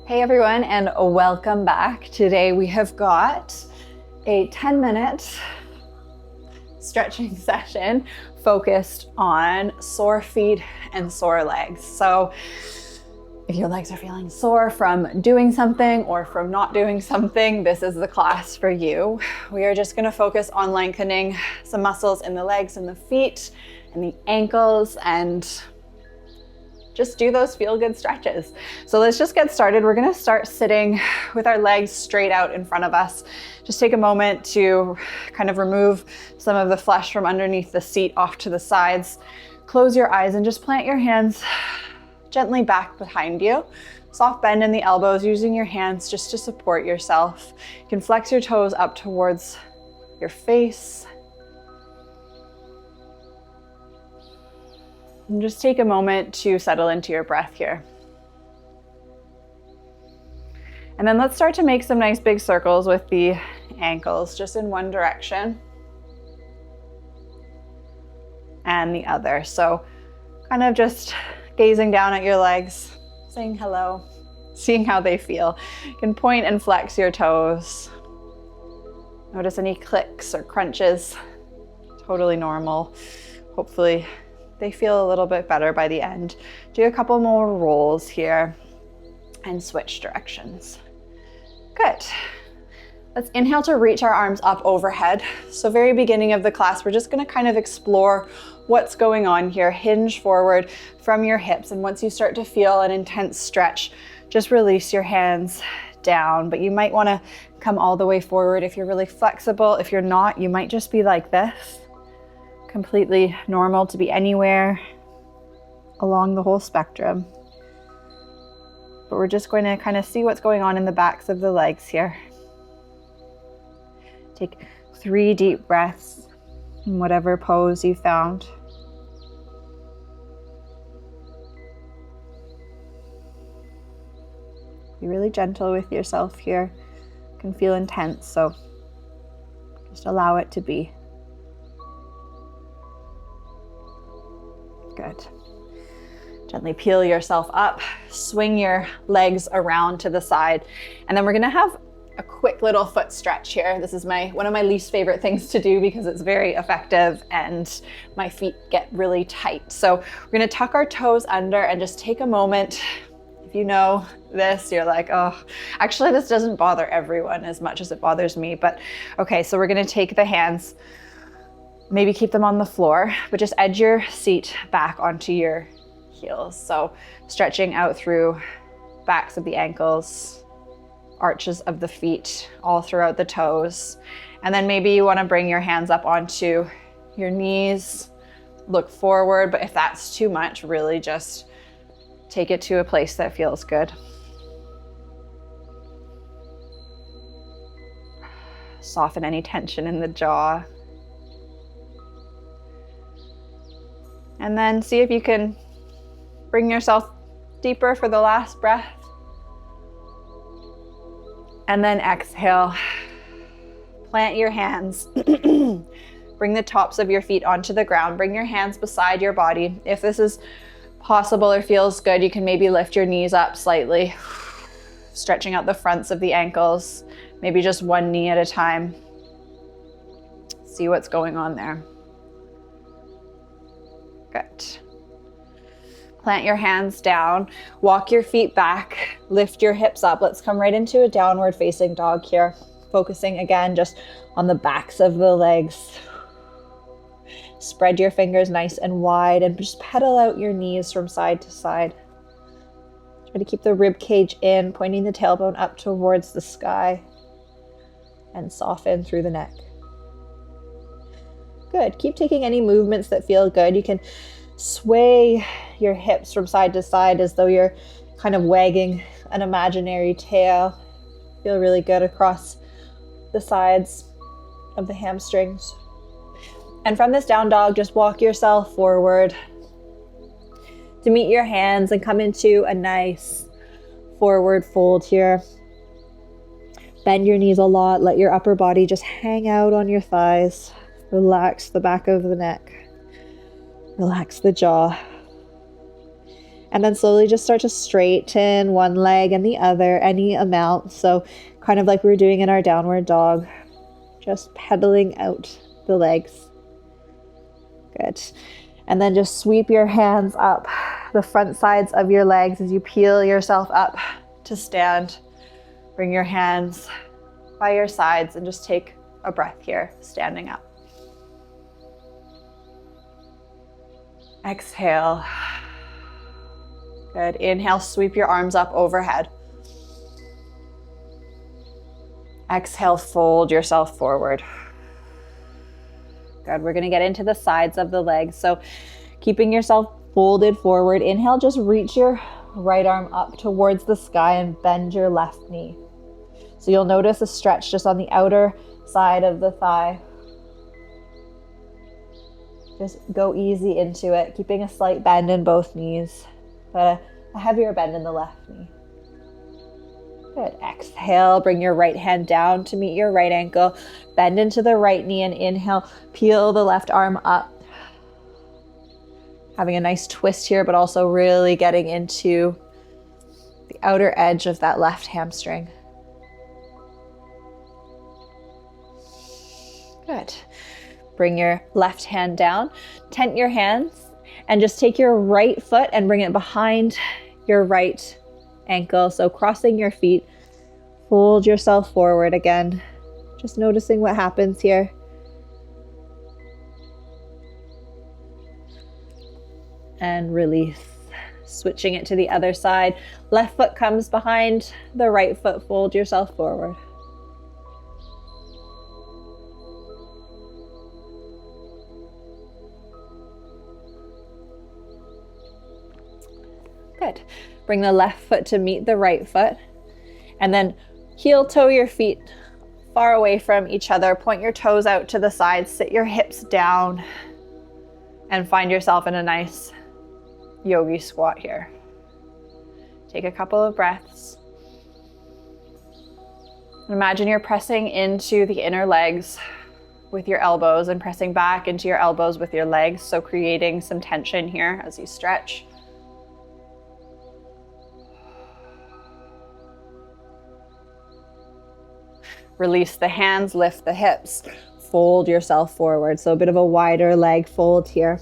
Hey everyone, and welcome back. Today we have got a 10-minute stretching session focused on sore feet and sore legs. So if your legs are feeling sore from doing something or from not doing something, this is the class for you. We are just going to focus on lengthening some muscles in the legs and the feet and the ankles and just do those feel-good stretches. So let's just get started. We're gonna start sitting with our legs straight out in front of us. Just take a moment to kind of remove some of the flesh from underneath the seat off to the sides. Close your eyes and just plant your hands gently back behind you. Soft bend in the elbows, using your hands just to support yourself. You can flex your toes up towards your face. And just take a moment to settle into your breath here. And then let's start to make some nice big circles with the ankles, just in one direction and the other. So kind of just gazing down at your legs, saying hello, seeing how they feel. You can point and flex your toes. Notice any clicks or crunches, totally normal. Hopefully they feel a little bit better by the end. Do a couple more rolls here and switch directions. Good. Let's inhale to reach our arms up overhead. So very beginning of the class, we're just gonna kind of explore what's going on here. Hinge forward from your hips. And once you start to feel an intense stretch, just release your hands down. But you might wanna come all the way forward if you're really flexible. If you're not, you might just be like this. Completely normal to be anywhere along the whole spectrum. But we're just going to kind of see what's going on in the backs of the legs here. Take 3 deep breaths in whatever pose you found. Be really gentle with yourself here. It can feel intense, so just allow it to be. Good. Gently peel yourself up, swing your legs around to the side, and then we're gonna have a quick little foot stretch here. This is one of my least favorite things to do because it's very effective and my feet get really tight. So we're gonna tuck our toes under and just take a moment. If you know this, you're like, oh, actually this doesn't bother everyone as much as it bothers me, but okay, so we're gonna take the hands, maybe keep them on the floor, but just edge your seat back onto your heels. So stretching out through backs of the ankles, arches of the feet, all throughout the toes. And then maybe you want to bring your hands up onto your knees, look forward, but if that's too much, really just take it to a place that feels good. Soften any tension in the jaw. And then see if you can bring yourself deeper for the last breath. And then exhale. Plant your hands. Bring the tops of your feet onto the ground. Bring your hands beside your body. If this is possible or feels good, you can maybe lift your knees up slightly, stretching out the fronts of the ankles, maybe just one knee at a time. See what's going on there. Good. Plant your hands down, walk your feet back, lift your hips up. Let's come right into a downward facing dog here. Focusing again just on the backs of the legs. Spread your fingers nice and wide and just pedal out your knees from side to side. Try to keep the rib cage in, pointing the tailbone up towards the sky and soften through the neck. Good. Keep taking any movements that feel good. You can sway your hips from side to side as though you're kind of wagging an imaginary tail. Feel really good across the sides of the hamstrings. And from this down dog, just walk yourself forward to meet your hands and come into a nice forward fold here. Bend your knees a lot. Let your upper body just hang out on your thighs. Relax the back of the neck. Relax the jaw. And then slowly just start to straighten one leg and the other, any amount. So kind of like we were doing in our downward dog, just pedaling out the legs. Good. And then just sweep your hands up the front sides of your legs as you peel yourself up to stand. Bring your hands by your sides and just take a breath here, standing up. Exhale. Good. Inhale, sweep your arms up overhead. Exhale, fold yourself forward. Good. We're going to get into the sides of the legs. So keeping yourself folded forward. Inhale, just reach your right arm up towards the sky and bend your left knee. So you'll notice a stretch just on the outer side of the thigh. Just go easy into it, keeping a slight bend in both knees, but a heavier bend in the left knee. Good. Exhale, bring your right hand down to meet your right ankle. Bend into the right knee and inhale, peel the left arm up. Having a nice twist here, but also really getting into the outer edge of that left hamstring. Good. Bring your left hand down, tent your hands, and just take your right foot and bring it behind your right ankle. So crossing your feet, fold yourself forward again. Just noticing what happens here. And release. Switching it to the other side. Left foot comes behind the right foot, fold yourself forward. Good. Bring the left foot to meet the right foot. And then heel toe your feet far away from each other. Point your toes out to the side. Sit your hips down. And find yourself in a nice yogi squat here. Take a couple of breaths. Imagine you're pressing into the inner legs with your elbows and pressing back into your elbows with your legs. So creating some tension here as you stretch. Release the hands, lift the hips, fold yourself forward. So a bit of a wider leg fold here.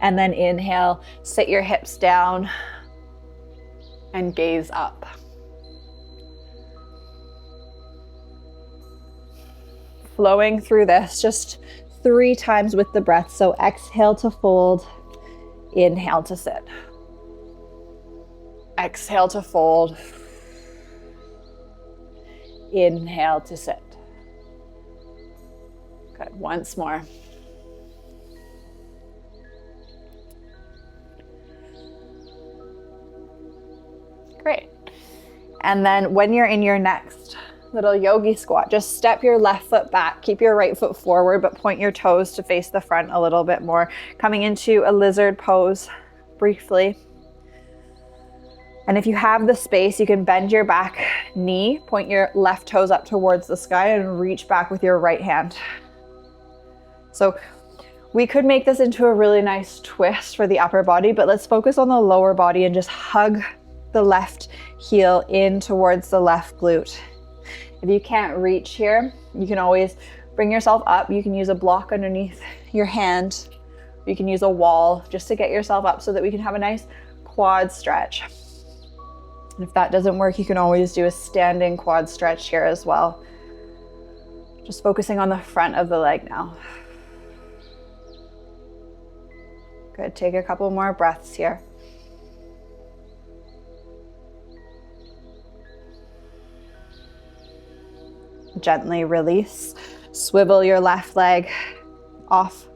And then inhale, sit your hips down and gaze up. Flowing through this just 3 times with the breath. So exhale to fold, inhale to sit. Exhale to fold. Inhale to sit. Good. Once more. Great. And then when you're in your next little yogi squat, just step your left foot back, keep your right foot forward, but point your toes to face the front a little bit more. Coming into a lizard pose briefly. And if you have the space, you can bend your back knee, point your left toes up towards the sky and reach back with your right hand. So we could make this into a really nice twist for the upper body, but let's focus on the lower body and just hug the left heel in towards the left glute. If you can't reach here, you can always bring yourself up. You can use a block underneath your hand. You can use a wall just to get yourself up so that we can have a nice quad stretch. And if that doesn't work, you can always do a standing quad stretch here as well. Just focusing on the front of the leg now. Good, take a couple more breaths here. Gently release. Swivel your left leg off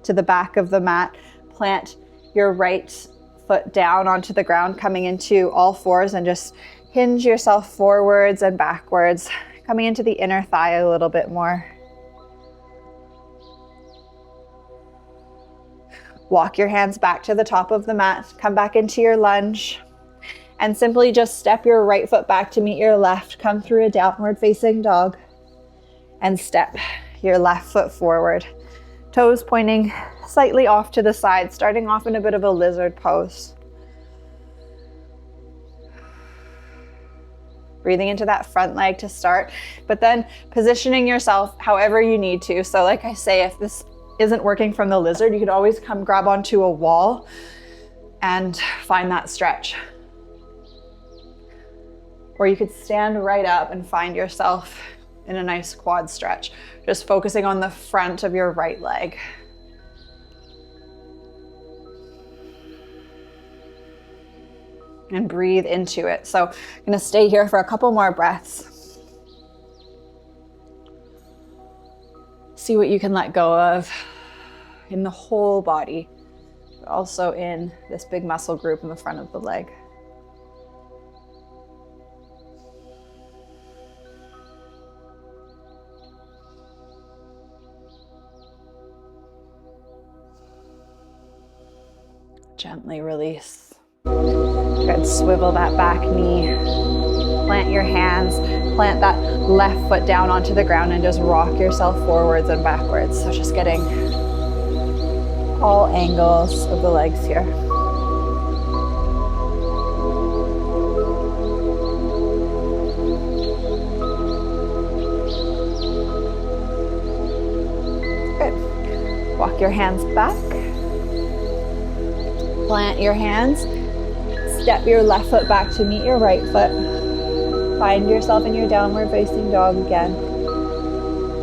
to the back of the mat. Plant your right foot down onto the ground, coming into all fours, and just hinge yourself forwards and backwards, coming into the inner thigh a little bit more. Walk your hands back to the top of the mat, come back into your lunge, and simply just step your right foot back to meet your left. Come through a downward facing dog and step your left foot forward. Toes pointing slightly off to the side, starting off in a bit of a lizard pose. Breathing into that front leg to start, but then positioning yourself however you need to. So like I say, if this isn't working from the lizard, you could always come grab onto a wall and find that stretch. Or you could stand right up and find yourself in a nice quad stretch, just focusing on the front of your right leg. And breathe into it. So I'm gonna stay here for a couple more breaths. See what you can let go of in the whole body, but also in this big muscle group in the front of the leg. Gently release. Good, swivel that back knee. Plant your hands, plant that left foot down onto the ground and just rock yourself forwards and backwards. So just getting all angles of the legs here. Good. Walk your hands back. Plant your hands. Step your left foot back to meet your right foot. Find yourself in your downward facing dog again.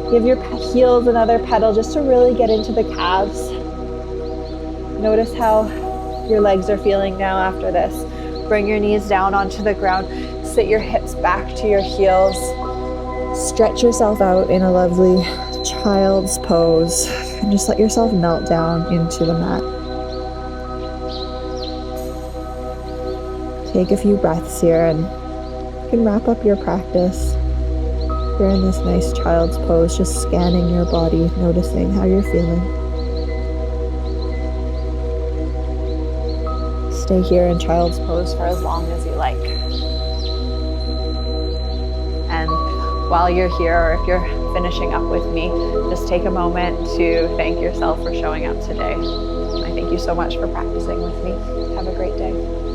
Give your heels another pedal just to really get into the calves. Notice how your legs are feeling now after this. Bring your knees down onto the ground. Sit your hips back to your heels. Stretch yourself out in a lovely child's pose. And just let yourself melt down into the mat. Take a few breaths here and you can wrap up your practice. You're in this nice child's pose, just scanning your body, noticing how you're feeling. Stay here in child's pose for as long as you like. And while you're here, or if you're finishing up with me, just take a moment to thank yourself for showing up today. I thank you so much for practicing with me. Have a great day.